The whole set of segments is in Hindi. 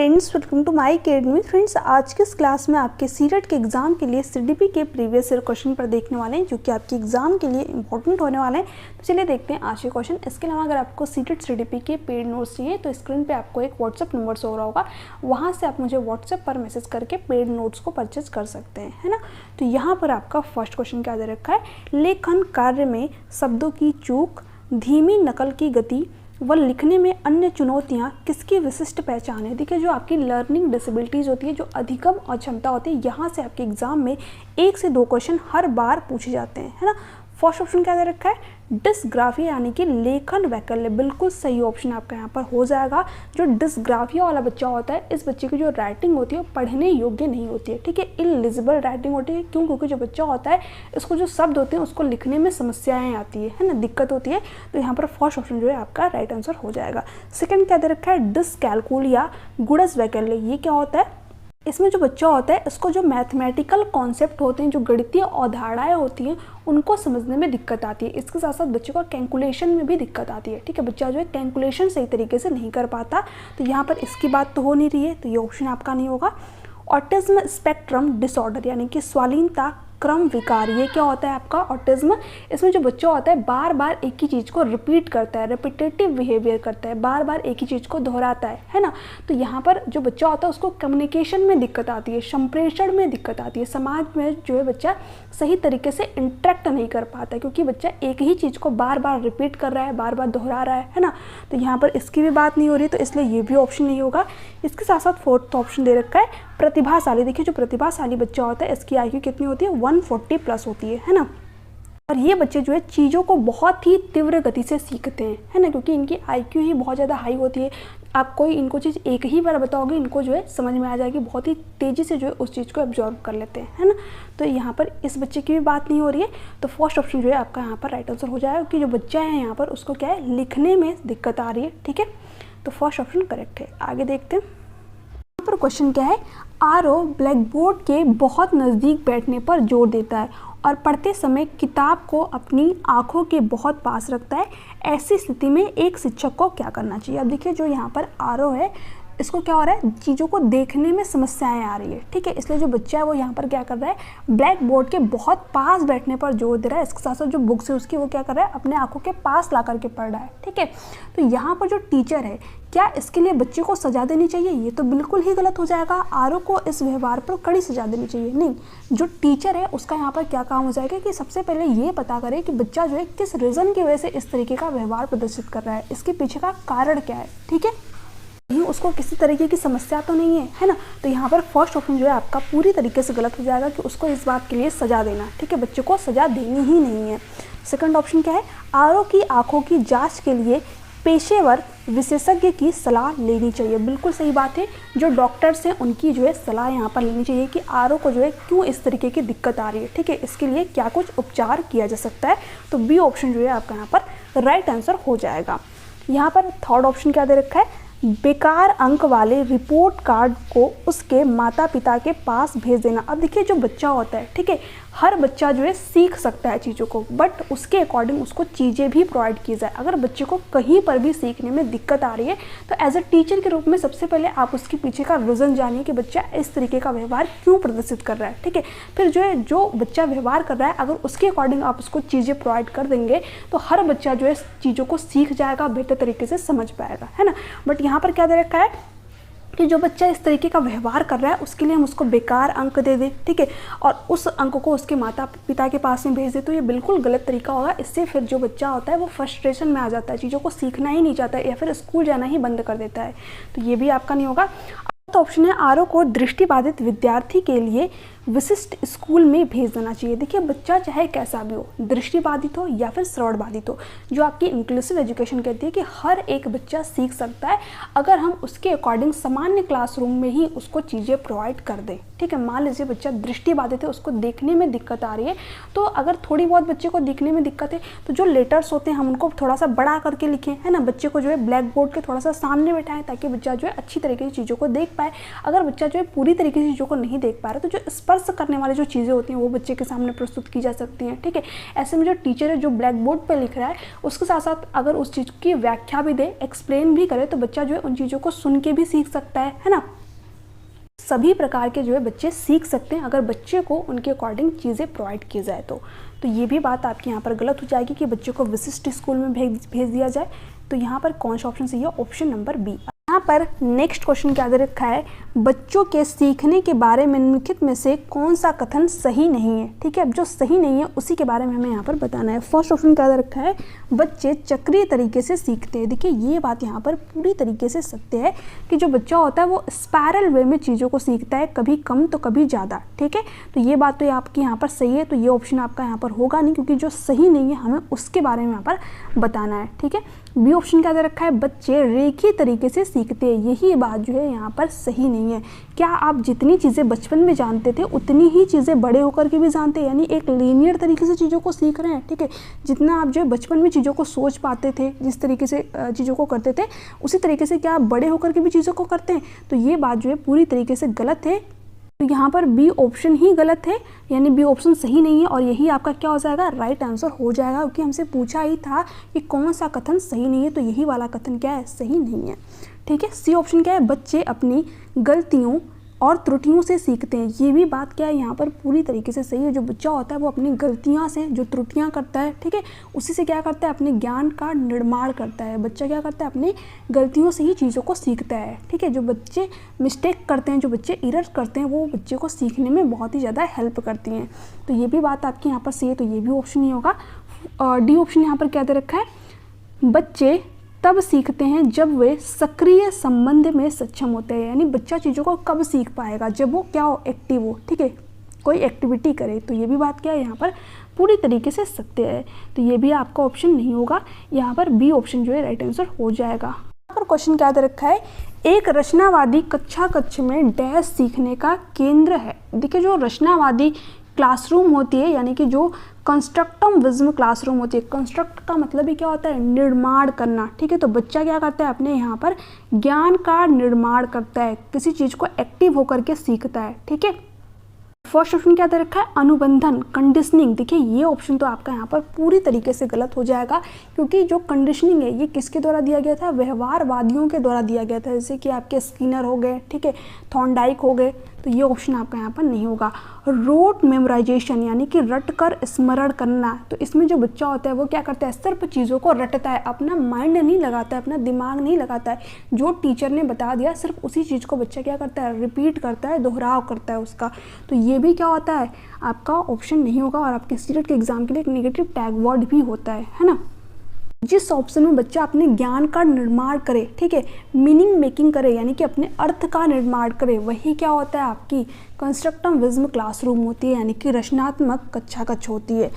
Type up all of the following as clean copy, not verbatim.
Friends, welcome to my academy. Friends, आज के इस क्लास में आपके सीटेट के एग्जाम के लिए सीडीपी के प्रीवियस ईयर क्वेश्चन पर देखने वाले हैं, जो कि आपके एग्जाम के लिए इंपॉर्टेंट होने वाले हैं। तो चलिए देखते हैं आज के क्वेश्चन। इसके अलावा अगर आपको सीटेट सीडीपी के पेड नोट्स चाहिए तो स्क्रीन पे आपको एक व्हाट्सअप नंबर शो हो रहा होगा, वहाँ से आप मुझे व्हाट्सएप पर मैसेज करके पेड नोट्स को परचेज कर सकते हैं, है ना। तो यहाँ पर आपका फर्स्ट क्वेश्चन क्या दे रखा है, लेखन कार्य में शब्दों की चूक, धीमी नकल की गति व लिखने में अन्य चुनौतियाँ किसकी विशिष्ट पहचान है। देखिए, जो आपकी लर्निंग डिसेबिलिटीज़ होती है, जो अधिगम अक्षमता होती है, यहाँ से आपके एग्जाम में 1 से 2 क्वेश्चन हर बार पूछे जाते हैं, है ना। फर्स्ट ऑप्शन क्या दे रखा है, डिस्ग्राफिया यानी कि लेखन वैकल्य, बिल्कुल सही ऑप्शन आपका यहाँ पर हो जाएगा। जो डिस्ग्राफिया वाला बच्चा होता है, इस बच्चे की जो राइटिंग होती है वो पढ़ने योग्य नहीं होती है, ठीक है, इलिजिबल राइटिंग होती है। क्यों? क्योंकि जो बच्चा होता है, इसको जो शब्द होते हैं उसको लिखने में समस्याएं आती है ना, दिक्कत होती है। तो यहाँ पर फर्स्ट ऑप्शन जो है आपका राइट आंसर हो जाएगा। सेकेंड क्या दे रखा है, डिसकैलकुलिया गुणज वैकल्य, ये क्या होता है, इसमें जो बच्चा होता है इसको जो मैथमेटिकल कॉन्सेप्ट होते हैं, जो गणितीय अवधारणाएं होती हैं, उनको समझने में दिक्कत आती है। इसके साथ साथ बच्चे को कैलकुलेशन में भी दिक्कत आती है, ठीक है, बच्चा जो है कैलकुलेशन सही तरीके से नहीं कर पाता। तो यहाँ पर इसकी बात तो हो नहीं रही है, तो ये ऑप्शन आपका नहीं होगा। ऑटिज्म स्पेक्ट्रम डिसऑर्डर यानी कि स्वालीनता क्रम विकार, ये क्या होता है आपका ऑटिज्म। इसमें जो बच्चा होता है बार बार एक ही चीज़ को रिपीट करता है, रिपीटेटिव बिहेवियर करता है, बार बार एक ही चीज़ को दोहराता है ना। तो यहाँ पर जो बच्चा होता है उसको कम्युनिकेशन में दिक्कत आती है, संप्रेषण में दिक्कत आती है, समाज में जो है बच्चा सही तरीके से इंटरेक्ट नहीं कर पाता है, क्योंकि बच्चा एक ही चीज़ को बार बार रिपीट कर रहा है, बार बार दोहरा रहा है ना। तो यहाँ पर इसकी भी बात नहीं हो रही, तो इसलिए ये भी ऑप्शन नहीं होगा। इसके साथ साथ फोर्थ ऑप्शन दे रखा है प्रतिभाशाली। देखिए, जो प्रतिभाशाली बच्चा होता है इसकी IQ कितनी होती है, 140 प्लस होती है ना। और ये बच्चे जो है चीज़ों को बहुत ही तीव्र गति से सीखते हैं, है ना, क्योंकि इनकी IQ ही बहुत ज़्यादा हाई होती है। आप कोई इनको चीज़ एक ही बार बताओगे, इनको जो है समझ में आ जाएगी, बहुत ही तेज़ी से जो है उस चीज़ को एब्जॉर्व कर लेते हैं, है ना। तो यहाँ पर इस बच्चे की भी बात नहीं हो रही है, तो फर्स्ट ऑप्शन जो है आपका यहाँ पर राइट आंसर हो जाएगा, क्योंकि जो बच्चा है यहाँ पर उसको क्या है, लिखने में दिक्कत आ रही है, ठीक है। तो फर्स्ट ऑप्शन करेक्ट है। आगे देखते हैं। यहाँ पर क्वेश्चन क्या है, आरओ ब्लैक बोर्ड के बहुत नज़दीक बैठने पर जोर देता है और पढ़ते समय किताब को अपनी आँखों के बहुत पास रखता है। ऐसी स्थिति में एक शिक्षक को क्या करना चाहिए। अब देखिए, जो यहाँ पर आरओ है इसको क्या हो रहा है, चीज़ों को देखने में समस्याएं आ रही है, ठीक है, इसलिए जो बच्चा है वो यहाँ पर क्या कर रहा है, ब्लैक बोर्ड के बहुत पास बैठने पर जोर दे रहा है। इसके साथ साथ जो बुक्स है उसकी वो क्या कर रहा है, अपने आंखों के पास ला करके पढ़ रहा है, ठीक है। तो यहाँ पर जो टीचर है, क्या इसके लिए बच्चे को सजा देनी चाहिए, ये तो बिल्कुल ही गलत हो जाएगा। आरओ को इस व्यवहार पर कड़ी सजा देनी चाहिए। नहीं, जो टीचर है उसका यहाँ पर क्या काम हो जाएगा कि सबसे पहले ये पता करे कि बच्चा जो है किस रीज़न की वजह से इस तरीके का व्यवहार प्रदर्शित कर रहा है, इसके पीछे का कारण क्या है, ठीक है, उसको किसी तरीके की समस्या तो नहीं है ना। तो यहाँ पर फर्स्ट ऑप्शन जो है आपका पूरी तरीके से गलत हो जाएगा कि उसको इस बात के लिए सजा देना, ठीक है, बच्चे को सजा देनी ही नहीं है। सेकंड ऑप्शन क्या है, आरओ की आंखों की जांच के लिए पेशेवर विशेषज्ञ की सलाह लेनी चाहिए। बिल्कुल सही बात है, जो डॉक्टर्स हैं उनकी जो है सलाह यहाँ पर लेनी चाहिए कि आरओ को जो है क्यों इस तरीके की दिक्कत आ रही है, ठीक है, इसके लिए क्या कुछ उपचार किया जा सकता है। तो बी ऑप्शन जो है आपका यहाँ पर राइट आंसर हो जाएगा। यहाँ पर थर्ड ऑप्शन क्या दे रखा है, बेकार अंक वाले रिपोर्ट कार्ड को उसके माता पिता के पास भेज देना। अब देखिए, जो बच्चा होता है, ठीक है, हर बच्चा जो है सीख सकता है चीज़ों को, बट उसके अकॉर्डिंग उसको चीज़ें भी प्रोवाइड की जाए। अगर बच्चे को कहीं पर भी सीखने में दिक्कत आ रही है तो एज अ टीचर के रूप में सबसे पहले आप उसके पीछे का रीज़न जानिए कि बच्चा इस तरीके का व्यवहार क्यों प्रदर्शित कर रहा है, ठीक है। फिर जो है जो बच्चा व्यवहार कर रहा है, अगर उसके अकॉर्डिंग आप उसको चीज़ें प्रोवाइड कर देंगे तो हर बच्चा जो है चीज़ों को सीख जाएगा, बेहतर तरीके से समझ पाएगा, है ना। बट यहाँ पर क्या दे रखा है कि जो बच्चा इस तरीके का व्यवहार कर रहा है उसके लिए हम उसको बेकार अंक दे दें, ठीक है, और उस अंक को उसके माता पिता के पास में भेज दे, तो ये बिल्कुल गलत तरीका होगा। इससे फिर जो बच्चा होता है वो फ्रस्ट्रेशन में आ जाता है, चीज़ों को सीखना ही नहीं चाहता है या फिर स्कूल जाना ही बंद कर देता है। तो ये भी आपका नहीं होगा। तो ऑप्शन है, आरओ को दृष्टिबाधित विद्यार्थी के लिए विशिष्ट स्कूल में भेज देना चाहिए। देखिए, बच्चा चाहे कैसा भी हो, दृष्टिबाधित हो या फिर श्रवणबाधित हो, जो आपकी इंक्लूसिव एजुकेशन कहती है कि हर एक बच्चा सीख सकता है अगर हम उसके अकॉर्डिंग सामान्य क्लासरूम में ही उसको चीज़ें प्रोवाइड कर दें, ठीक है। मान लीजिए बच्चा दृष्टिबाधित है, उसको देखने में दिक्कत आ रही है, तो अगर थोड़ी बहुत बच्चे को दिखने में दिक्कत है तो जो लेटर्स होते हैं हम उनको थोड़ा सा बड़ा करके लिखें, है ना, बच्चे को जो है ब्लैक बोर्ड के थोड़ा सा सामने बैठाएं ताकि बच्चा जो है अच्छी तरीके से चीज़ों को देख पाए। अगर बच्चा जो है पूरी तरीके से चीज़ों को नहीं देख पा रहा तो जो स्पर्श करने वाली जो चीज़ें होती हैं वो बच्चे के सामने प्रस्तुत की जा सकती हैं। ठीक है, ऐसे में जो टीचर है जो ब्लैक बोर्ड पर लिख रहा है उसके साथ साथ अगर उस चीज़ की व्याख्या भी दे, एक्सप्लेन भी करे, तो बच्चा जो है उन चीज़ों को सुन के भी सीख सकता है ना। सभी प्रकार के जो है बच्चे सीख सकते हैं अगर बच्चे को उनके अकॉर्डिंग चीज़ें प्रोवाइड की जाए तो ये भी बात आपकी यहाँ पर गलत हो जाएगी कि बच्चों को विशिष्ट स्कूल में भेज दिया जाए। तो यहाँ पर कौन सा ऑप्शन सही है? Option number b. यहाँ पर नेक्स्ट क्वेश्चन क्या दे रखा है, बच्चों के सीखने के बारे में निम्नलिखित में से कौन सा कथन सही नहीं है। ठीक है, अब जो सही नहीं है उसी के बारे में हमें यहाँ पर बताना है। फर्स्ट ऑप्शन क्या दे रखा है, बच्चे चक्रीय तरीके से सीखते हैं। देखिए ये बात यहाँ पर पूरी तरीके से सत्य है कि जो बच्चा होता है वो स्पायरल वे में चीज़ों को सीखता है, कभी कम तो कभी ज़्यादा। ठीक है, तो ये बात तो आपकी यहाँ पर सही है, तो ये ऑप्शन आपका यहाँ पर होगा नहीं, क्योंकि जो सही नहीं है हमें उसके बारे में यहाँ पर बताना है। ठीक है, बी ऑप्शन क्या दे रखा है, बच्चे रेखीय तरीके से सीखते हैं। यही बात जो है यहाँ पर सही नहीं है। क्या आप जितनी चीज़ें बचपन में जानते थे उतनी ही चीज़ें बड़े होकर के भी जानते हैं, यानी एक लीनियर तरीके से चीज़ों को सीख रहे हैं। ठीक है, जितना आप जो है बचपन में चीज़ों को सोच पाते थे, जिस तरीके से चीज़ों को करते थे, उसी तरीके से क्या आप बड़े होकर के भी चीज़ों को करते हैं? तो ये बात जो है पूरी तरीके से गलत है। तो यहाँ पर बी ऑप्शन ही गलत है, यानी बी ऑप्शन सही नहीं है, और यही आपका क्या हो जाएगा? राइट आंसर हो जाएगा, क्योंकि हमसे पूछा ही था कि कौन सा कथन सही नहीं है, तो यही वाला कथन क्या है? सही नहीं है। ठीक है, सी ऑप्शन क्या है, बच्चे अपनी गलतियों और त्रुटियों से सीखते हैं। ये भी बात क्या है यहाँ पर पूरी तरीके से सही है। जो बच्चा होता है वो अपनी गलतियाँ से, जो त्रुटियाँ करता है, ठीक है, उसी से क्या करता है? अपने ज्ञान का निर्माण करता है। बच्चा क्या करता है? अपनी गलतियों से ही चीज़ों को सीखता है। ठीक है, जो बच्चे मिस्टेक करते हैं, जो बच्चे एरर करते हैं, वो बच्चे को सीखने में बहुत ही ज़्यादा हेल्प करती हैं। तो ये भी बात आपकी यहाँ पर सही है, तो ये भी ऑप्शन नहीं होगा। डी ऑप्शन यहाँ पर क्या दे रखा है, बच्चे तब सीखते हैं जब वे सक्रिय संबंध में सक्षम होते हैं। यानी बच्चा चीज़ों को कब सीख पाएगा? जब वो क्या हो? एक्टिव हो। ठीक है, कोई एक्टिविटी करे। तो ये भी बात क्या है यहाँ पर पूरी तरीके से सत्य है, तो ये भी आपका ऑप्शन नहीं होगा। यहाँ पर बी ऑप्शन जो है राइट आंसर हो जाएगा। यहाँ पर क्वेश्चन क्या दे रखा है, एक रचनावादी कक्ष में डैश सीखने का केंद्र है। देखिए जो रचनावादी क्लासरूम होती है, यानी कि जो कंस्ट्रक्टिविज्म क्लासरूम होती है, कंस्ट्रक्ट का मतलब ही क्या होता है? निर्माण करना। ठीक है, तो बच्चा क्या करता है? अपने यहाँ पर ज्ञान का निर्माण करता है, किसी चीज़ को एक्टिव होकर के सीखता है। ठीक है, फर्स्ट ऑप्शन क्या दे रखा है, अनुबंधन, कंडीशनिंग। देखिए ये ऑप्शन तो आपका यहाँ पर पूरी तरीके से गलत हो जाएगा, क्योंकि जो कंडीशनिंग है ये किसके द्वारा दिया गया था? व्यवहारवादियों के द्वारा दिया गया था, जैसे कि आपके स्किनर हो गए, ठीक है, थॉर्नडाइक हो गए। तो ये ऑप्शन आपका यहाँ पर नहीं होगा। रोट मेमोराइजेशन यानी कि रट कर स्मरण करना, तो इसमें जो बच्चा होता है वो क्या करता है? सिर्फ चीज़ों को रटता है, अपना माइंड नहीं लगाता है, अपना दिमाग नहीं लगाता है। जो टीचर ने बता दिया सिर्फ उसी चीज़ को बच्चा क्या करता है? रिपीट करता है, दोहराव करता है उसका। तो ये भी क्या होता है? आपका ऑप्शन नहीं होगा, और आपके सीटेट के एग्जाम के लिए एक नेगेटिव टैग वर्ड भी होता है ना। जिस ऑप्शन में बच्चा अपने ज्ञान का निर्माण करे, ठीक है, मीनिंग मेकिंग करे, यानी कि अपने अर्थ का निर्माण करे, वही क्या होता है? आपकी कंस्ट्रक्टिविज्म क्लासरूम होती है, यानी कि रचनात्मक कक्षा होती है।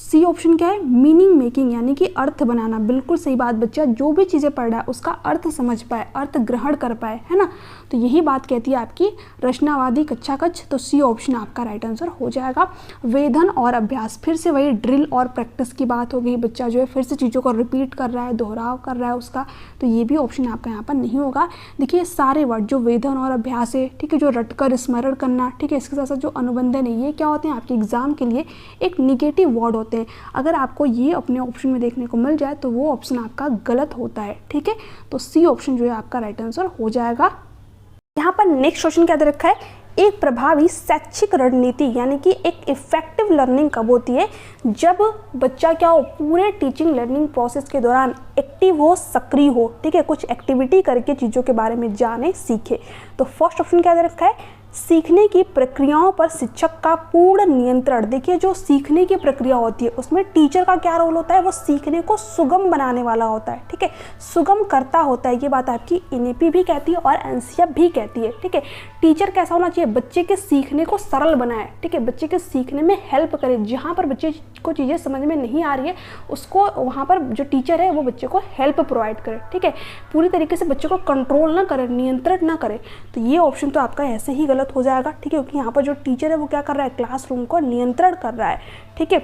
सी ऑप्शन क्या है? मीनिंग मेकिंग, यानी कि अर्थ बनाना। बिल्कुल सही बात, बच्चा जो भी चीज़ें पढ़ रहा है उसका अर्थ समझ पाए, अर्थ ग्रहण कर पाए, है ना। तो यही बात कहती है आपकी रचनावादी कक्षा। तो सी ऑप्शन आपका राइट आंसर हो जाएगा। वेधन और अभ्यास, फिर से वही ड्रिल और प्रैक्टिस की बात हो गई। बच्चा जो है फिर से चीज़ों को रिपीट कर रहा है, दोहराव कर रहा है उसका, तो ये भी ऑप्शन आपका यहाँ पर नहीं होगा। देखिए सारे वर्ड जो वेधन और अभ्यास है, ठीक है, जो रटकर स्मरण करना, ठीक है, इसके साथ साथ जो अनुबंधन है, ये क्या होते हैं? आपके एग्जाम के लिए एक निगेटिव वर्ड होते हैं। अगर आपको ये अपने ऑप्शन में देखने को मिल जाए तो वो ऑप्शन आपका गलत होता है। ठीक है, तो सी ऑप्शन जो है आपका राइट आंसर हो जाएगा। यहाँ पर नेक्स्ट क्वेश्चन क्या दे रखा है, एक प्रभावी शैक्षिक रणनीति यानी कि एक इफेक्टिव लर्निंग कब होती है? जब बच्चा क्या हो? पूरे टीचिंग लर्निंग प्रोसेस के दौरान एक्टिव हो, सक्रिय हो, ठीक है, कुछ एक्टिविटी करके चीज़ों के बारे में जाने, सीखे। तो फर्स्ट ऑप्शन क्या दे रखा है, सीखने की प्रक्रियाओं पर शिक्षक का पूर्ण नियंत्रण। देखिए जो सीखने की प्रक्रिया होती है उसमें टीचर का क्या रोल होता है? वो सीखने को सुगम बनाने वाला होता है, ठीक है, सुगम करता होता है। ये बात आपकी एनईपी भी कहती है और एनसीईआरटी भी कहती है। ठीक है, टीचर कैसा होना चाहिए? बच्चे के सीखने को सरल बनाए, ठीक है, बच्चे के सीखने में हेल्प करे। जहाँ पर बच्चे को चीज़ें समझ में नहीं आ रही है उसको वहाँ पर जो टीचर है वो बच्चे को हेल्प प्रोवाइड करे, ठीक है, पूरी तरीके से बच्चे को कंट्रोल ना करे, नियंत्रण ना करे। तो ये ऑप्शन तो आपका ऐसे ही गलत हो जाएगा, ठीक है, क्योंकि यहाँ पर जो टीचर है वो क्या कर रहा है? क्लासरूम को नियंत्रण कर रहा है। ठीक है,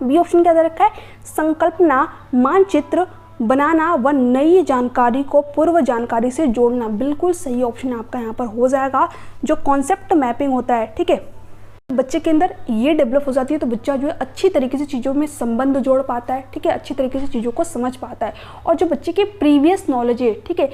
बी ऑप्शन क्या दे रखा है, संकल्पना मानचित्र बनाना व नई जानकारी को पूर्व जानकारी से जोड़ना। बिल्कुल सही ऑप्शन आपका यहाँ पर हो जाएगा। जो कॉन्सेप्ट मैपिंग होता है, ठीक है, बच्चे के अंदर ये डेवलप हो जाती है तो बच्चा जो है अच्छी तरीके से चीज़ों में संबंध जोड़ पाता है, ठीक है, अच्छी तरीके से चीज़ों को समझ पाता है। और जो बच्चे की प्रीवियस नॉलेज है, ठीक है,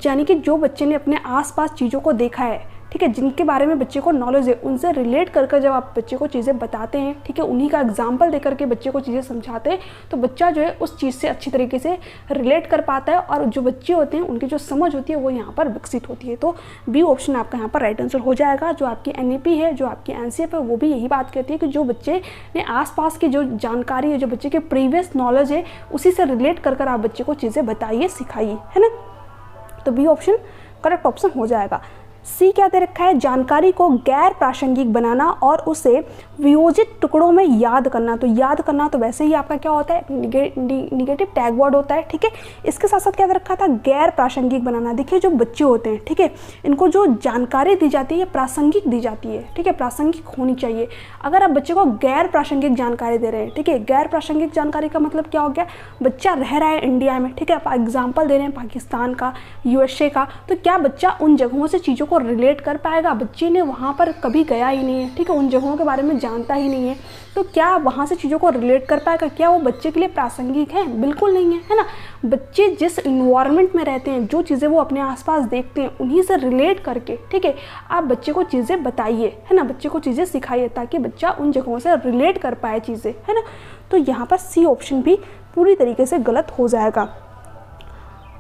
यानी कि जो बच्चे ने अपने आसपास चीज़ों को देखा है, ठीक है, जिनके बारे में बच्चे को नॉलेज है, उनसे रिलेट कर जब आप बच्चे को चीज़ें बताते हैं, ठीक है, उन्हीं का एग्जाम्पल दे करके बच्चे को चीज़ें समझाते हैं, तो बच्चा जो है उस चीज़ से अच्छी तरीके से रिलेट कर पाता है और जो बच्चे होते हैं उनकी जो समझ होती है वो यहाँ पर विकसित होती है। तो बी ऑप्शन आपका यहाँ पर राइट आंसर हो जाएगा। जो आपकी NEP है, जो आपकी NCF है, वो भी यही बात कहती है कि जो बच्चे ने आसपास की जो जानकारी है, जो बच्चे के प्रीवियस नॉलेज है, उसी से रिलेट कर आप बच्चे को चीज़ें बताइए, सिखाइए, है ना। तो बी ऑप्शन करेक्ट ऑप्शन हो जाएगा। सी क्या दे रखा है, जानकारी को गैर प्रासंगिक बनाना और उसे वियोजित टुकड़ों में याद करना। तो याद करना तो वैसे ही आपका क्या होता है, निगेटिव टैग वर्ड होता है, ठीक है। इसके साथ साथ क्या दे रखा था, गैर प्रासंगिक बनाना। देखिए जो बच्चे होते हैं, ठीक है, इनको जो जानकारी दी जाती है प्रासंगिक दी जाती है, ठीक है, प्रासंगिक होनी चाहिए। अगर आप बच्चे को गैर प्रासंगिक जानकारी दे रहे हैं, ठीक है, गैर प्रासंगिक जानकारी का मतलब क्या हो गया, बच्चा रह रहा है इंडिया में, ठीक है, आप एग्जाम्पल दे रहे हैं पाकिस्तान का, USA का, तो क्या बच्चा उन जगहों से चीज़ों को रिलेट कर पाएगा। बच्चे ने वहाँ पर कभी गया ही नहीं है, ठीक है, उन जगहों के बारे में जानता ही नहीं है, तो क्या वहाँ से चीज़ों को रिलेट कर पाएगा, क्या वो बच्चे के लिए प्रासंगिक है, बिल्कुल नहीं है, है ना। बच्चे जिस इन्वायरमेंट में रहते हैं, जो चीज़ें वो अपने आसपास देखते हैं, उन्हीं से रिलेट करके, ठीक है, आप बच्चे को चीज़ें बताइए, है ना, बच्चे को चीज़ें सिखाइए ताकि बच्चा उन जगहों से रिलेट कर पाए चीज़ें, है ना। तो यहाँ पर सी ऑप्शन भी पूरी तरीके से गलत हो जाएगा।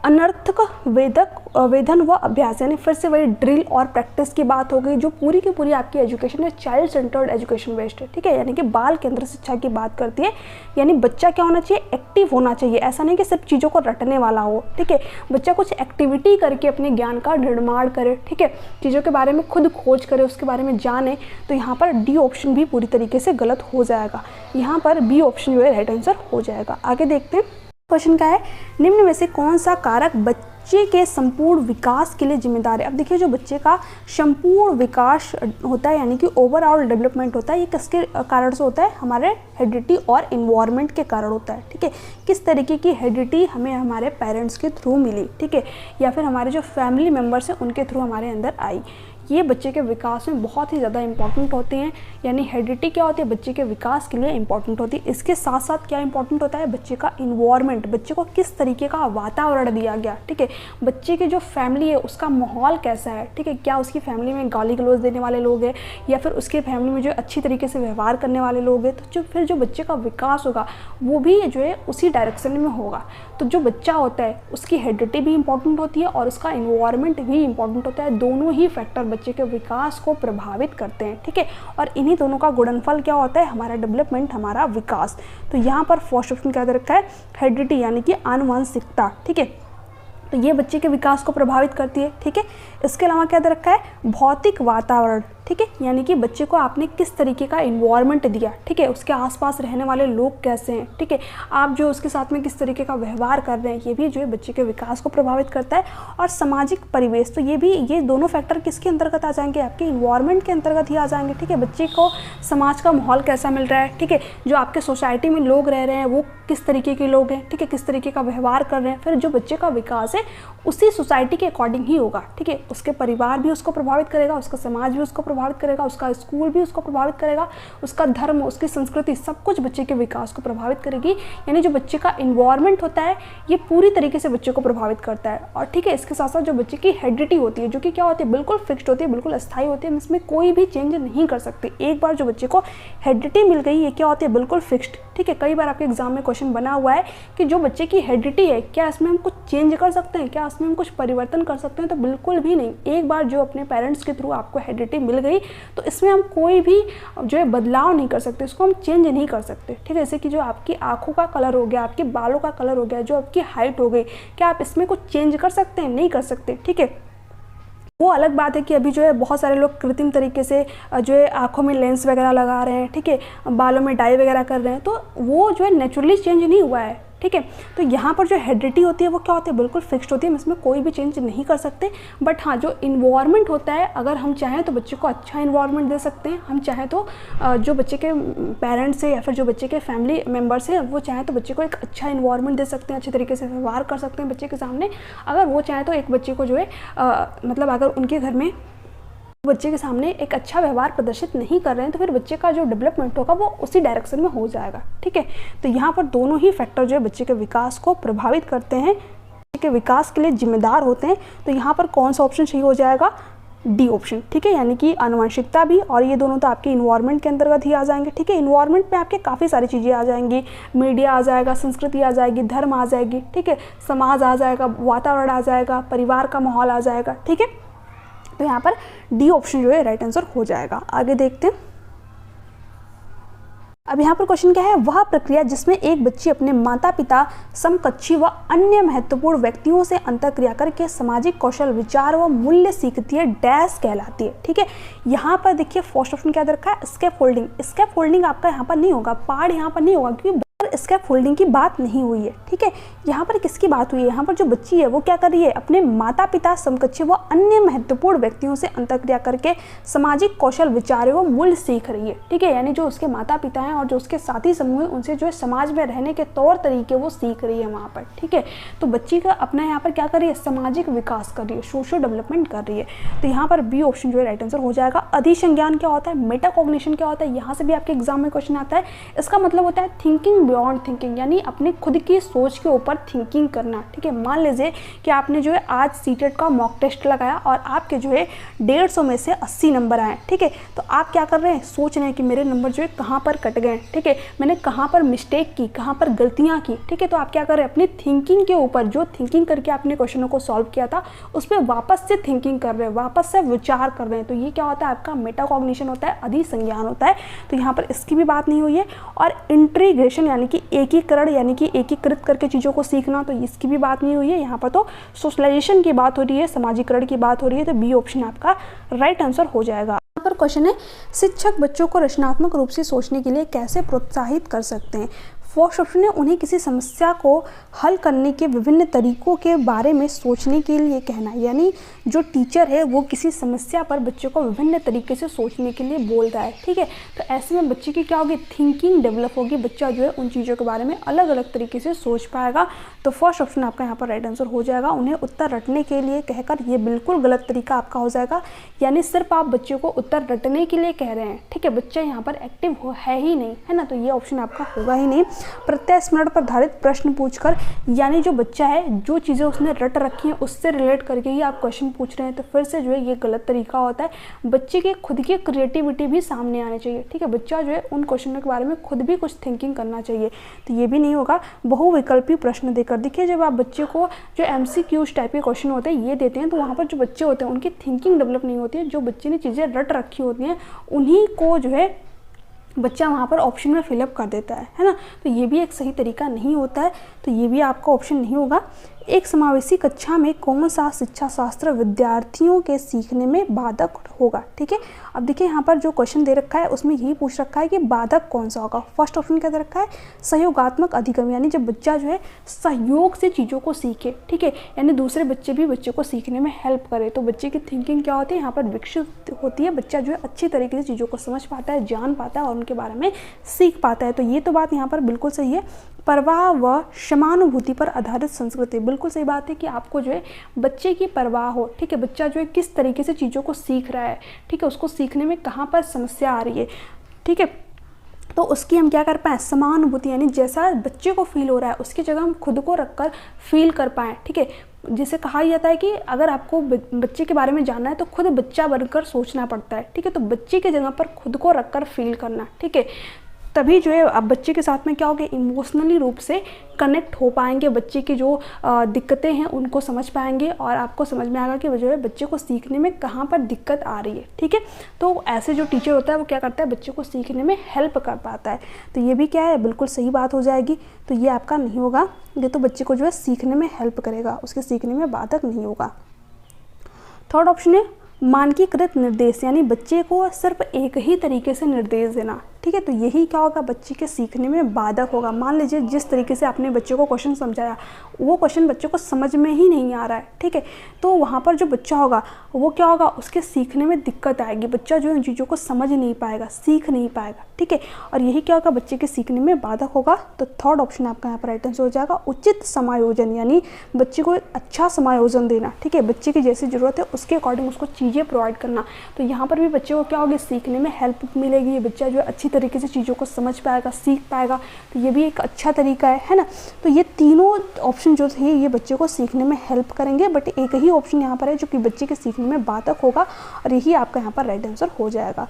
अनर्थक वेधन व अभ्यास, यानी फिर से वही ड्रिल और प्रैक्टिस की बात हो गई। जो पूरी की पूरी आपकी एजुकेशन है चाइल्ड सेंटर्ड एजुकेशन बेस्ड है, ठीक है, यानी कि बाल केंद्र शिक्षा की बात करती है। यानी बच्चा क्या होना चाहिए, एक्टिव होना चाहिए। ऐसा नहीं कि सिर्फ चीज़ों को रटने वाला हो, ठीक है, बच्चा कुछ एक्टिविटी करके अपने ज्ञान का निर्माण करे, ठीक है, चीज़ों के बारे में खुद खोज करे, उसके बारे में जाने। तो यहाँ पर डी ऑप्शन भी पूरी तरीके से गलत हो जाएगा। यहाँ पर बी ऑप्शन जो है राइट आंसर हो जाएगा। आगे देखते हैं क्वेश्चन क्या है, निम्न में से कौन सा कारक बच्चे के संपूर्ण विकास के लिए जिम्मेदार है। अब देखिए जो बच्चे का संपूर्ण विकास होता है, यानी कि ओवरऑल डेवलपमेंट होता है, ये किसके कारण से होता है, हमारे हेरिडिटी और इन्वायरमेंट के कारण होता है, ठीक है। किस तरीके की हेरिडिटी हमें हमारे पेरेंट्स के थ्रू मिली, ठीक है, या फिर हमारे जो फैमिली मेम्बर्स हैं उनके थ्रू हमारे अंदर आई, ये बच्चे के विकास में बहुत ही ज़्यादा इंपॉर्टेंट होते हैं। यानी हेरिडिटी क्या होती है, बच्चे के विकास के लिए इंपॉर्टेंट होती है। इसके साथ साथ क्या इंपॉर्टेंट होता है, बच्चे का इन्वायरमेंट, बच्चे को किस तरीके का वातावरण दिया गया, ठीक है, बच्चे की जो फैमिली है उसका माहौल कैसा है, ठीक है, क्या उसकी फैमिली में गाली गलौज देने वाले लोग हैं या फिर उसके फैमिली में जो अच्छी तरीके से व्यवहार करने वाले लोग हैं। तो जो बच्चे का विकास होगा वो भी जो है उसी डायरेक्शन में होगा। तो जो बच्चा होता है उसकी हेरिडिटी भी इंपॉर्टेंट होती है और उसका इन्वायरमेंट भी इंपॉर्टेंट होता है। दोनों ही फैक्टर बच्चे के विकास को प्रभावित करते हैं, ठीक है, और इन्हीं दोनों का गुणनफल क्या होता है, हमारा डेवलपमेंट, हमारा विकास। तो यहाँ पर फर्स्ट ऑप्शन क्या दे रखा है, हेरिडिटी यानी कि आनुवंशिकता, ठीक है, तो ये बच्चे के विकास को प्रभावित करती है, ठीक है। इसके अलावा क्या दे रखा है, भौतिक वातावरण, ठीक है, यानी कि बच्चे को आपने किस तरीके का इन्वायरमेंट दिया, ठीक है, उसके आसपास रहने वाले लोग कैसे हैं, ठीक है, आप जो उसके साथ में किस तरीके का व्यवहार कर रहे हैं, ये भी जो है बच्चे के विकास को प्रभावित करता है। और सामाजिक परिवेश, तो ये दोनों फैक्टर किसके अंतर्गत आ जाएंगे, आपके इन्वायरमेंट के अंतर्गत ही आ जाएंगे, ठीक है। बच्चे को समाज का माहौल कैसा मिल रहा है, ठीक है, जो आपके सोसाइटी में लोग रह रहे हैं वो किस तरीके के लोग हैं, ठीक है, किस तरीके का व्यवहार कर रहे हैं, फिर जो बच्चे का विकास है उसी सोसाइटी के अकॉर्डिंग ही होगा, ठीक है। उसके परिवार भी उसको प्रभावित करेगा, उसका समाज भी उसको प्रभावित करेगा, उसका स्कूल भी उसको प्रभावित करेगा, उसका धर्म, उसकी संस्कृति, सब कुछ बच्चे के विकास को प्रभावित करेगी। यानी जो बच्चे का इन्वायरमेंट होता है ये पूरी तरीके से बच्चे को प्रभावित करता है। और ठीक है, इसके साथ साथ जो बच्चे की हेरिडिटी होती है, जो कि क्या होती है, बिल्कुल फिक्स्ड होती है, बिल्कुल अस्थायी होती है, इसमें कोई भी चेंज नहीं कर सकते। एक बार जो बच्चे को हेरिडिटी मिल गई, ये क्या होती है, बिल्कुल फिक्स्ड, ठीक है। कई बार आपके एग्जाम में क्वेश्चन बना हुआ है कि जो बच्चे की हेरिडिटी है, क्या इसमें हम कुछ चेंज कर सकते हैं, क्या इसमें हम कुछ परिवर्तन कर सकते हैं, तो बिल्कुल भी नहीं। एक बार जो अपने पेरेंट्स के थ्रू आपको हेरिडिटी मिल गई तो इसमें हम कोई भी जो है बदलाव नहीं कर सकते, इसको हम चेंज नहीं कर सकते, ठीक है। जैसे कि जो आपकी आंखों का कलर हो गया, आपके बालों का कलर हो गया, जो आपकी हाइट हो गई, क्या आप इसमें कुछ चेंज कर सकते हैं, नहीं कर सकते, ठीक है। वो अलग बात है कि अभी जो है बहुत सारे लोग कृत्रिम तरीके से जो है आंखों में लेंस वगैरह लगा रहे हैं, ठीक है, बालों में डाई वगैरह कर रहे हैं, तो वो जो है नेचुरली चेंज नहीं हुआ है, ठीक है। तो यहाँ पर जो हेरिडिटी होती है वो क्या होती है, बिल्कुल फिक्स्ड होती है, हम इसमें कोई भी चेंज नहीं कर सकते। बट हाँ, जो इन्वायरमेंट होता है, अगर हम चाहें तो बच्चे को अच्छा इन्वायरमेंट दे सकते हैं, हम चाहें तो जो बच्चे के पेरेंट्स है या फिर जो बच्चे के फैमिली मेम्बर्स हैं वो चाहें तो बच्चे को एक अच्छा इन्वायरमेंट दे सकते हैं, अच्छे तरीके से व्यवहार कर सकते हैं बच्चे के सामने। अगर वो चाहें तो एक बच्चे को जो है मतलब अगर उनके घर में बच्चे के सामने एक अच्छा व्यवहार प्रदर्शित नहीं कर रहे हैं तो फिर बच्चे का जो डेवलपमेंट होगा वो उसी डायरेक्शन में हो जाएगा। ठीक है, तो यहाँ पर दोनों ही फैक्टर जो है बच्चे के विकास को प्रभावित करते हैं, बच्चे के विकास के लिए जिम्मेदार होते हैं। तो यहाँ पर कौन सा ऑप्शन सही हो जाएगा? D option. ठीक है, यानी कि आनुवंशिकता भी और ये दोनों तो आपके इन्वायरमेंट के अंतर्गत ही आ जाएंगे। ठीक है, इन्वायरमेंट में आपके काफ़ी सारी चीज़ें आ जाएंगी, मीडिया आ जाएगा, संस्कृति आ जाएगी, धर्म आ जाएगी। ठीक है, समाज आ जाएगा, वातावरण आ जाएगा, परिवार का माहौल आ जाएगा। ठीक है, तो यहाँ पर डी ऑप्शन जो है राइट आंसर हो जाएगा। आगे देखते हैं। अब यहाँ पर क्वेश्चन क्या है? वह प्रक्रिया जिसमें एक बच्ची अपने माता पिता, समकक्षी व अन्य महत्वपूर्ण व्यक्तियों से अंतःक्रिया करके सामाजिक कौशल, विचार व मूल्य सीखती है, डैश कहलाती है। ठीक है, यहाँ पर देखिए फर्स्ट ऑप्शन क्या दे रखा है? स्कैप फोल्डिंग। स्कैप फोल्डिंग आपका यहाँ पर नहीं होगा, पार्ट यहाँ पर नहीं होगा क्योंकि स्कैप फोल्डिंग की बात नहीं हुई है। ठीक है, यहाँ पर किसकी बात हुई है? यहाँ पर जो बच्ची है वो क्या कर रही है? अपने माता पिता, समकक्षी व अन्य महत्वपूर्ण व्यक्तियों से अंतःक्रिया करके सामाजिक कौशल, विचार व मूल्य सीख रही है। ठीक है, यानी जो उसके माता पिता हैं और जो उसके साथी समूह हैं उनसे जो है समाज में रहने के तौर तरीके वो सीख रही है वहाँ पर। ठीक है, तो बच्ची का अपना यहाँ पर क्या कर रही है? सामाजिक विकास कर रही है, सोशल डेवलपमेंट कर रही है। तो यहाँ पर बी ऑप्शन जो है राइट आंसर हो जाएगा। अधिसंज्ञान क्या होता है? मेटाकॉग्निशन क्या होता है? यहाँ से भी आपके एग्जाम में क्वेश्चन आता है। इसका मतलब होता है थिंकिंग बियॉन्ड थिंकिंग, यानी अपने खुद की सोच के ऊपर थिंकिंग करना। ठीक है, मान लीजिए कि आपने जो है आज सीटेट का मॉक टेस्ट लगाया और आपके जो है 150 में से 80 नंबर आए। ठीक है, तो आप क्या कर रहे हैं? सोच रहे हैं कि मेरे नंबर जो है कहाँ पर कट गए। ठीक है, मैंने कहाँ पर मिस्टेक की, कहाँ पर गलतियाँ की। ठीक है, तो आप क्या कर रहे हैं? अपनी थिंकिंग के ऊपर, जो थिंकिंग करके आपने क्वेश्चनों को सॉल्व किया था उस पर वापस से थिंकिंग कर रहे हैं, वापस से विचार कर रहे हैं। तो ये क्या होता है? आपका मेटाकॉग्निशन होता है, अधिसंज्ञान होता है। तो यहाँ पर इसकी भी बात नहीं हुई है। और इंटीग्रेशन यानी कि एकीकरण, यानी कि एकीकृत करके चीज़ों को सीखना, तो इसकी भी बात नहीं हुई है। यहाँ पर तो सोशलाइजेशन की बात हो रही है, समाजीकरण की बात हो रही है। तो बी ऑप्शन आपका राइट आंसर हो जाएगा। यहाँ पर क्वेश्चन है, शिक्षक बच्चों को रचनात्मक रूप से सोचने के लिए कैसे प्रोत्साहित कर सकते हैं? फर्स्ट ऑप्शन है उन्हें किसी समस्या को हल करने के विभिन्न तरीकों के बारे में सोचने के लिए कहना, यानी जो टीचर है वो किसी समस्या पर बच्चों को विभिन्न तरीके से सोचने के लिए बोल रहा है। ठीक है, तो ऐसे में बच्चे की क्या होगी? थिंकिंग डेवलप होगी, बच्चा जो है उन चीज़ों के बारे में अलग अलग तरीके से सोच पाएगा। तो फर्स्ट ऑप्शन आपका यहाँ पर राइट आंसर हो जाएगा। उन्हें उत्तर रटने के लिए कहकर, ये बिल्कुल गलत तरीका आपका हो जाएगा, यानी सिर्फ आप बच्चे को उत्तर रटने के लिए कह रहे हैं। ठीक है, बच्चा यहाँ पर एक्टिव है ही नहीं, है ना, तो ये ऑप्शन आपका होगा ही नहीं। प्रत्यास्मरण पर आधारित प्रश्न पूछकर, यानी जो बच्चा है जो चीज़ें उसने रट रखी हैं उससे रिलेट करके ही आप क्वेश्चन पूछ रहे हैं, तो फिर से जो है ये गलत तरीका होता है। बच्चे की खुद की क्रिएटिविटी भी सामने आनी चाहिए। ठीक है, बच्चा जो है उन क्वेश्चनों के बारे में खुद भी कुछ थिंकिंग करना चाहिए, तो ये भी नहीं होगा। बहुविकल्पी प्रश्न देकर, देखिए जब आप बच्चे को जो MCQs टाइप के क्वेश्चन होते हैं ये देते हैं तो वहाँ पर जो बच्चे होते हैं उनकी थिंकिंग डेवलप नहीं होती है। जो बच्चे ने चीज़ें रट रखी होती हैं उन्हीं को जो है बच्चा वहाँ पर ऑप्शन में फिलअप कर देता है ना, तो ये भी एक सही तरीका नहीं होता है। तो ये भी आपका ऑप्शन नहीं होगा। एक समावेशी कक्षा में कौन सा शिक्षा शास्त्र विद्यार्थियों के सीखने में बाधक होगा? ठीक है, अब देखिए यहाँ पर जो क्वेश्चन दे रखा है उसमें यही पूछ रखा है कि बाधक कौन सा होगा। फर्स्ट ऑप्शन क्या दे रखा है? सहयोगात्मक अधिगम, यानी जब बच्चा जो है सहयोग से चीज़ों को सीखे। ठीक है, यानी दूसरे बच्चे भी बच्चे को सीखने में हेल्प करे, तो बच्चे की थिंकिंग क्या होती है? यहाँ पर विकसित होती है। बच्चा जो है अच्छी तरीके से चीज़ों को समझ पाता है, जान पाता है और उनके बारे में सीख पाता है। तो ये तो बात यहाँ पर बिल्कुल सही है। परवाह व समानुभूति पर आधारित संस्कृति, बिल्कुल सही बात है कि आपको जो है बच्चे की परवाह हो। ठीक है, बच्चा जो है किस तरीके से चीज़ों को सीख रहा है। ठीक है, उसको सीखने में कहाँ पर समस्या आ रही है। ठीक है, तो उसकी हम क्या कर पाएँ? समानुभूति, यानी जैसा बच्चे को फील हो रहा है उसकी जगह हम खुद को रखकर फील कर पाएँ। ठीक है, जिसे कहा जाता है कि अगर आपको बच्चे के बारे में जानना है तो खुद बच्चा बनकर सोचना पड़ता है। ठीक है, तो बच्चे की जगह पर खुद को रखकर फील करना। ठीक है, तभी जो है आप बच्चे के साथ में क्या होगा? इमोशनली रूप से कनेक्ट हो पाएंगे, बच्चे की जो दिक्कतें हैं उनको समझ पाएंगे और आपको समझ में आएगा कि जो है बच्चे को सीखने में कहाँ पर दिक्कत आ रही है। ठीक है, तो ऐसे जो टीचर होता है वो क्या करता है? बच्चे को सीखने में हेल्प कर पाता है। तो ये भी क्या है? बिल्कुल सही बात हो जाएगी। तो ये आपका नहीं होगा, ये तो बच्चे को जो है सीखने में हेल्प करेगा, उसके सीखने में बाधक नहीं होगा। थर्ड ऑप्शन है मानकीकृत निर्देश, यानी बच्चे को सिर्फ एक ही तरीके से निर्देश देना। ठीक है। तो यही क्या होगा, बच्चे के सीखने में बाधक होगा। मान लीजिए जिस तरीके से आपने बच्चे को क्वेश्चन समझाया वो क्वेश्चन बच्चे को समझ में ही नहीं आ रहा है, ठीक है, तो वहाँ पर जो बच्चा होगा वो क्या होगा, उसके सीखने में दिक्कत आएगी। बच्चा जो है उन चीज़ों को समझ नहीं पाएगा, सीख नहीं पाएगा, ठीक है। और यही क्या होगा, बच्चे के सीखने में बाधक होगा। तो थर्ड ऑप्शन आपका यहाँ पर राइट आंसर हो जाएगा उचित समायोजन, यानी बच्चे को अच्छा समायोजन देना, ठीक है, बच्चे की जैसी ज़रूरत है उसके अकॉर्डिंग उसको चीज़ें प्रोवाइड करना। तो यहाँ पर भी बच्चे को क्या होगी, सीखने में हेल्प मिलेगी, बच्चा जो है अच्छी तरीके से चीज़ों को समझ पाएगा, सीख पाएगा। तो ये भी एक अच्छा तरीका है ना। तो ये तीनों ऑप्शन जो थे ये बच्चे को सीखने में हेल्प करेंगे, बट एक ही ऑप्शन यहाँ पर है जो कि बच्चे के सीखने में बाधक होगा, और यही आपका यहाँ पर राइट आंसर हो जाएगा।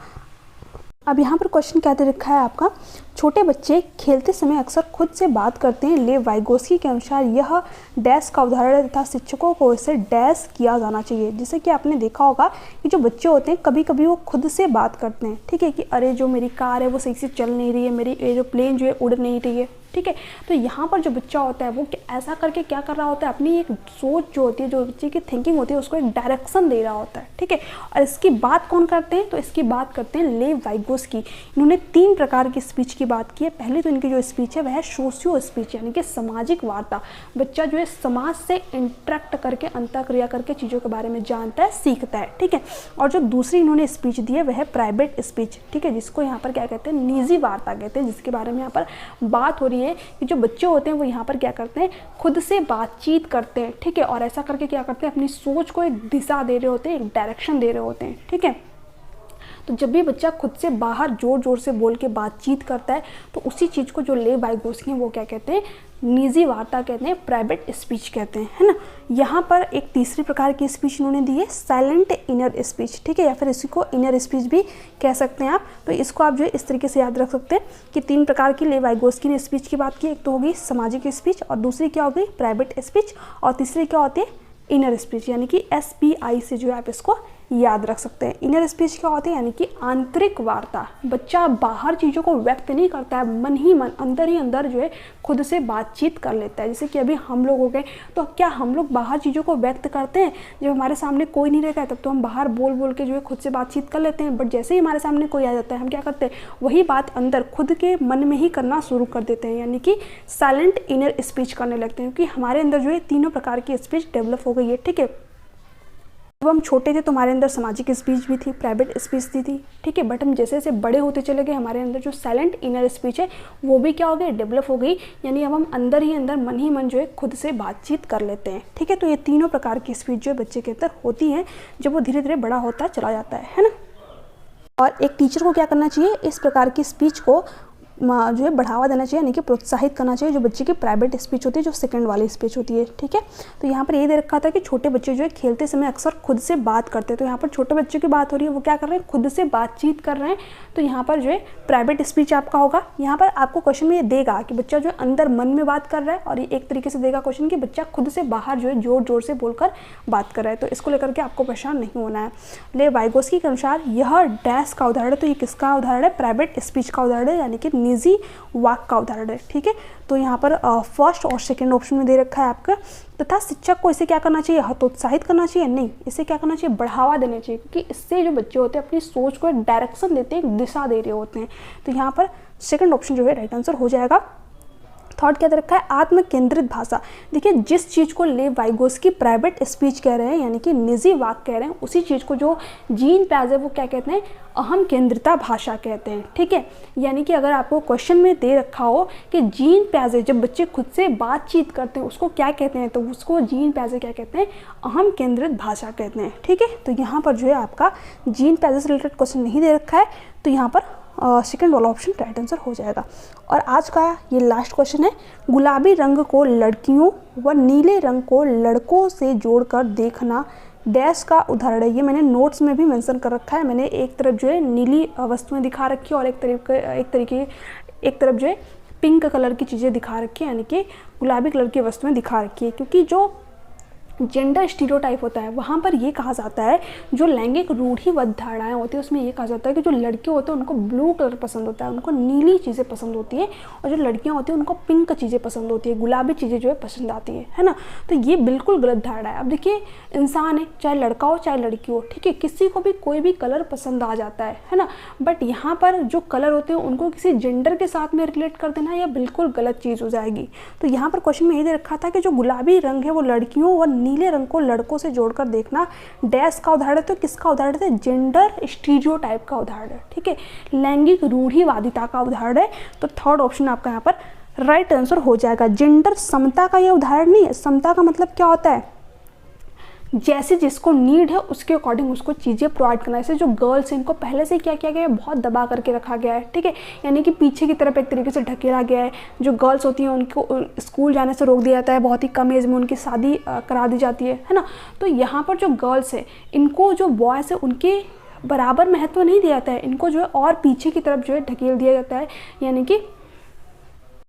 अब यहाँ पर क्वेश्चन क्या दे रखा है आपका, छोटे बच्चे खेलते समय अक्सर खुद से बात करते हैं। लेव वाइगोस्की के अनुसार यह डैश का उदाहरण है तथा शिक्षकों को इसे डैश किया जाना चाहिए। जैसे कि आपने देखा होगा कि जो बच्चे होते हैं कभी कभी वो खुद से बात करते हैं, ठीक है, कि अरे जो मेरी कार है वो सही से चल नहीं रही है, मेरी एरोप्लेन जो है उड़ नहीं रही है, ठीक है। तो यहाँ पर जो बच्चा होता है वो ऐसा करके क्या कर रहा होता है, अपनी एक सोच जो होती है, जो बच्चे की थिंकिंग होती है उसको एक डायरेक्शन दे रहा होता है, ठीक है। और इसकी बात कौन करते हैं, तो इसकी बात करते हैं लेव वाइगोस्की। इन्होंने 3 प्रकार की स्पीच की बात की है। पहले तो इनकी जो स्पीच है वह है सोशियो स्पीच, यानी कि सामाजिक वार्ता। बच्चा जो है समाज से इंटरेक्ट करके, अंतःक्रिया करके चीज़ों के बारे में जानता है, सीखता है, ठीक है। और जो दूसरी इन्होंने स्पीच दी है वह है प्राइवेट स्पीच, ठीक है, जिसको यहाँ पर क्या कहते हैं, निजी वार्ता कहते हैं, जिसके बारे में यहाँ पर बात हो रही है कि जो बच्चे होते हैं वो यहाँ पर क्या करते हैं, खुद से बातचीत करते हैं, ठीक है, और ऐसा करके क्या करते हैं, अपनी सोच को एक दिशा दे रहे होते हैं, एक डायरेक्शन दे रहे होते हैं, ठीक है। तो जब भी बच्चा खुद से बाहर जोर जोर से बोल के बातचीत करता है तो उसी चीज़ को जो लेव वाइगोस्की हैं वो क्या कहते हैं, निजी वार्ता कहते हैं, प्राइवेट स्पीच कहते हैं, है ना। यहाँ पर एक तीसरी प्रकार की स्पीच इन्होंने दी है, साइलेंट इनर स्पीच, ठीक है, या फिर इसी को इनर स्पीच भी कह सकते हैं आप। तो इसको आप जो है इस तरीके से याद रख सकते हैं कि 3 प्रकार की लेव वाइगोस्की ने स्पीच की बात की। एक तो होगी सामाजिक स्पीच, और दूसरी क्या होगी, प्राइवेट स्पीच, और तीसरी क्या होती है, इनर स्पीच, यानी कि SPI से जो है आप इसको याद रख सकते हैं। इनर स्पीच क्या होती है, यानी कि आंतरिक वार्ता। बच्चा बाहर चीज़ों को व्यक्त नहीं करता है, मन ही मन, अंदर ही अंदर जो है खुद से बातचीत कर लेता है। जैसे कि अभी हम लोग हो गए, तो क्या हम लोग बाहर चीज़ों को व्यक्त करते हैं? जब हमारे सामने कोई नहीं रहता है तब तो हम बाहर बोल बोल के जो है खुद से बातचीत कर लेते हैं, बट जैसे ही हमारे सामने कोई आ जाता है हम क्या करते हैं, वही बात अंदर खुद के मन में ही करना शुरू कर देते हैं, यानी कि साइलेंट इनर स्पीच करने लगते हैं, क्योंकि हमारे अंदर जो है तीनों प्रकार की स्पीच डेवलप हो गई है, ठीक है। जब हम छोटे थे तो हमारे अंदर सामाजिक स्पीच भी थी, प्राइवेट स्पीच थी, ठीक है, बट हम जैसे जैसे बड़े होते चले गए हमारे अंदर जो साइलेंट इनर स्पीच है वो भी क्या हो गई, डेवलप हो गई, यानी अब हम अंदर ही अंदर मन ही मन जो है खुद से बातचीत कर लेते हैं, ठीक है। तो ये तीनों प्रकार की स्पीच जो है बच्चे के अंदर होती हैं जब वो धीरे धीरे बड़ा होता चला जाता है ना। और एक टीचर को क्या करना चाहिए, इस प्रकार की स्पीच को जो है बढ़ावा देना चाहिए, यानी कि प्रोत्साहित करना चाहिए, जो बच्चे की प्राइवेट स्पीच होती है, जो सेकंड वाली स्पीच होती है, ठीक है। तो यहाँ पर ये दे रखा था कि छोटे बच्चे जो है खेलते समय अक्सर खुद से बात करते हैं। तो यहाँ पर छोटे बच्चे की बात हो रही है, वो क्या कर रहे हैं, खुद से बातचीत कर रहे हैं। तो यहाँ पर जो है प्राइवेट स्पीच आपका होगा। यहाँ पर आपको क्वेश्चन में ये देगा कि बच्चा जो है अंदर मन में बात कर रहा है, और एक तरीके से देगा क्वेश्चन कि बच्चा खुद से बाहर जो है जोर जोर से बोलकर बात कर रहा है। तो इसको लेकर के आपको परेशान नहीं होना है। लेव वाइगोस्की के अनुसार यह डैश का उदाहरण है, तो ये किसका उदाहरण है, प्राइवेट स्पीच का उदाहरण है, यानी कि निजी वाक का उदाहरण है, ठीक है। तो यहाँ पर फर्स्ट और सेकंड ऑप्शन में दे रखा है आपका। तथा शिक्षक को इसे क्या करना चाहिए, हतोत्साहित करना चाहिए, नहीं, इसे क्या करना चाहिए, बढ़ावा देना चाहिए, क्योंकि इससे जो बच्चे होते हैं अपनी सोच को एक डायरेक्शन देते हैं, एक दिशा दे रहे होते हैं। तो यहाँ पर सेकंड ऑप्शन जो है राइट आंसर हो जाएगा। थर्ड क्या दे रखा है, आत्म केंद्रित भाषा। देखिए जिस चीज़ को लेव वाइगोस्की प्राइवेट स्पीच कह रहे हैं, यानी कि निजी वाक कह रहे हैं, उसी चीज़ को जो जीन पियाजे वो क्या कहते हैं, अहम केंद्रिता भाषा कहते हैं, ठीक है। यानी कि अगर आपको क्वेश्चन में दे रखा हो कि जीन पियाजे जब बच्चे खुद से बातचीत करते हैं उसको क्या कहते हैं, तो उसको जीन पियाजे क्या कहते हैं, अहम केंद्रित भाषा कहते हैं, ठीक है। तो यहाँ पर जो है आपका जीन पियाजे से रिलेटेड क्वेश्चन नहीं दे रखा है, तो यहाँ पर सेकंड वाला ऑप्शन राइट आंसर हो जाएगा। और आज का ये लास्ट क्वेश्चन है, गुलाबी रंग को लड़कियों व नीले रंग को लड़कों से जोड़कर देखना डैश का उदाहरण है। ये मैंने नोट्स में भी मेंशन कर रखा है। मैंने एक तरफ जो है नीली वस्तुएं दिखा रखी है और एक तरफ जो है पिंक कलर की चीज़ें दिखा रखी है, यानी कि गुलाबी कलर की वस्तुएं दिखा रखी है, क्योंकि जो जेंडर स्टीरियोटाइप होता है, वहाँ पर ये कहा जाता है जो लैंगिक रूढ़िबद्ध धारणाएं होती है उसमें ये कहा जाता है कि जो लड़के होते हैं उनको ब्लू कलर पसंद होता है, उनको नीली चीज़ें पसंद होती है, और जो लड़कियाँ होती हैं उनको पिंक चीज़ें पसंद होती है, गुलाबी चीज़ें जो है पसंद आती है ना। तो ये बिल्कुल गलत धारणा है। अब देखिए, इंसान है, चाहे लड़का हो चाहे लड़की हो, ठीक है, किसी को भी कोई भी कलर पसंद आ जाता है ना। बट यहाँ पर जो कलर होते हैं उनको किसी जेंडर के साथ में रिलेट कर देना यह बिल्कुल गलत चीज़ हो जाएगी। तो यहाँ पर क्वेश्चन में ये दे रखा था कि जो गुलाबी रंग है वो लड़कियों और नीले रंग को लड़कों से जोड़कर देखना डैश का उदाहरण है। तो किसका उदाहरण है? जेंडर स्टीरियोटाइप का उदाहरण है, ठीक है, लैंगिक रूढ़िवादिता का उदाहरण है। तो थर्ड ऑप्शन आपका यहाँ पर राइट आंसर हो जाएगा। जेंडर समता का यह उदाहरण नहीं है। समता का मतलब क्या होता है? जैसे जिसको नीड है उसके अकॉर्डिंग उसको चीज़ें प्रोवाइड करना। जैसे जो गर्ल्स हैं इनको पहले से क्या किया गया है? बहुत दबा करके रखा गया है, ठीक है, यानी कि पीछे की तरफ एक तरीके से ढकेला गया है। जो गर्ल्स होती हैं उनको स्कूल जाने से रोक दिया जाता है, बहुत ही कम एज में उनकी शादी करा दी जाती है ना। तो यहाँ पर जो गर्ल्स है इनको जो बॉयज़ है उनके बराबर महत्व नहीं दिया जाता है, इनको जो है और पीछे की तरफ जो है ढकेल दिया जाता है, यानी कि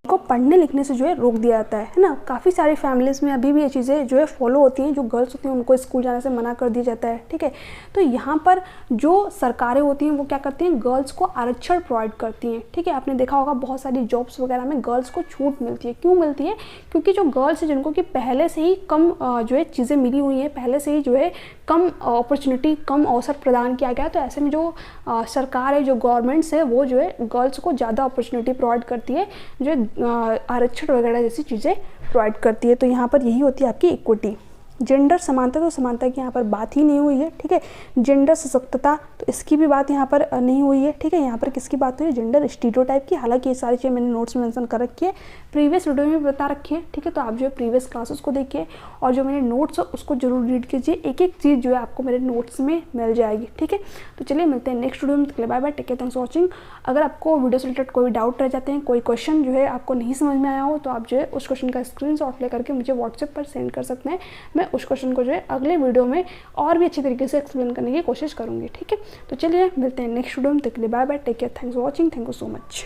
को पढ़ने लिखने से जो है रोक दिया जाता है ना। काफ़ी सारी फैमिलीज़ में अभी भी ये चीज़ें जो है फॉलो होती हैं। जो गर्ल्स होती हैं उनको स्कूल जाने से मना कर दिया जाता है, ठीक है। तो यहाँ पर जो सरकारें होती हैं वो क्या करती हैं? गर्ल्स को आरक्षण प्रोवाइड करती हैं, ठीक है। आपने देखा होगा बहुत सारी जॉब्स वगैरह में गर्ल्स को छूट मिलती है। क्यों मिलती है? क्योंकि जो गर्ल्स हैं जिनको कि पहले से ही कम जो है चीज़ें मिली हुई हैं, पहले से ही जो है कम अपॉर्चुनिटी, कम अवसर प्रदान किया गया, तो ऐसे में जो सरकार है, जो गवर्नमेंट्स है, वो जो है गर्ल्स को ज़्यादा अपॉर्चुनिटी प्रोवाइड करती है, जो आरक्षण वगैरह जैसी चीज़ें प्रोवाइड करती है। तो यहाँ पर यही होती है आपकी इक्विटी। जेंडर समानता, तो समानता की यहाँ पर बात ही नहीं हुई है, ठीक है। जेंडर सशक्तता, तो इसकी भी बात यहाँ पर नहीं हुई है, ठीक है। यहाँ पर किसकी बात हुई है? जेंडर स्टीरियोटाइप की। हालांकि ये सारी चीज़ें मैंने नोट्स में मेंशन कर रखी है, प्रीवियस वीडियो में बता रखी है, ठीक है। तो आप जो है प्रीवियस क्लासेस को देखिए और जो मेरे नोट्स है उसको जरूर रीड कीजिए। एक एक चीज़ जो है आपको मेरे नोट्स में मिल जाएगी, ठीक है। तो चलिए मिलते हैं नेक्स्ट वीडियो में। Bye bye, take care, thanks for watching. अगर आपको वीडियो से रिलेटेड कोई डाउट रह जाते हैं, कोई क्वेश्चन जो है आपको नहीं समझ में आया हो, तो आप जो है उस क्वेश्चन का स्क्रीनशॉट लेकर के मुझे व्हाट्सएप पर सेंड कर सकते हैं। मैं उस क्वेश्चन को जो है अगले वीडियो में और भी अच्छी तरीके से एक्सप्लेन करने की कोशिश करूंगी, ठीक है। तो चलिए मिलते हैं नेक्स्ट वीडियो में। तक के लिए bye bye, take care, thanks for watching, thank you so much.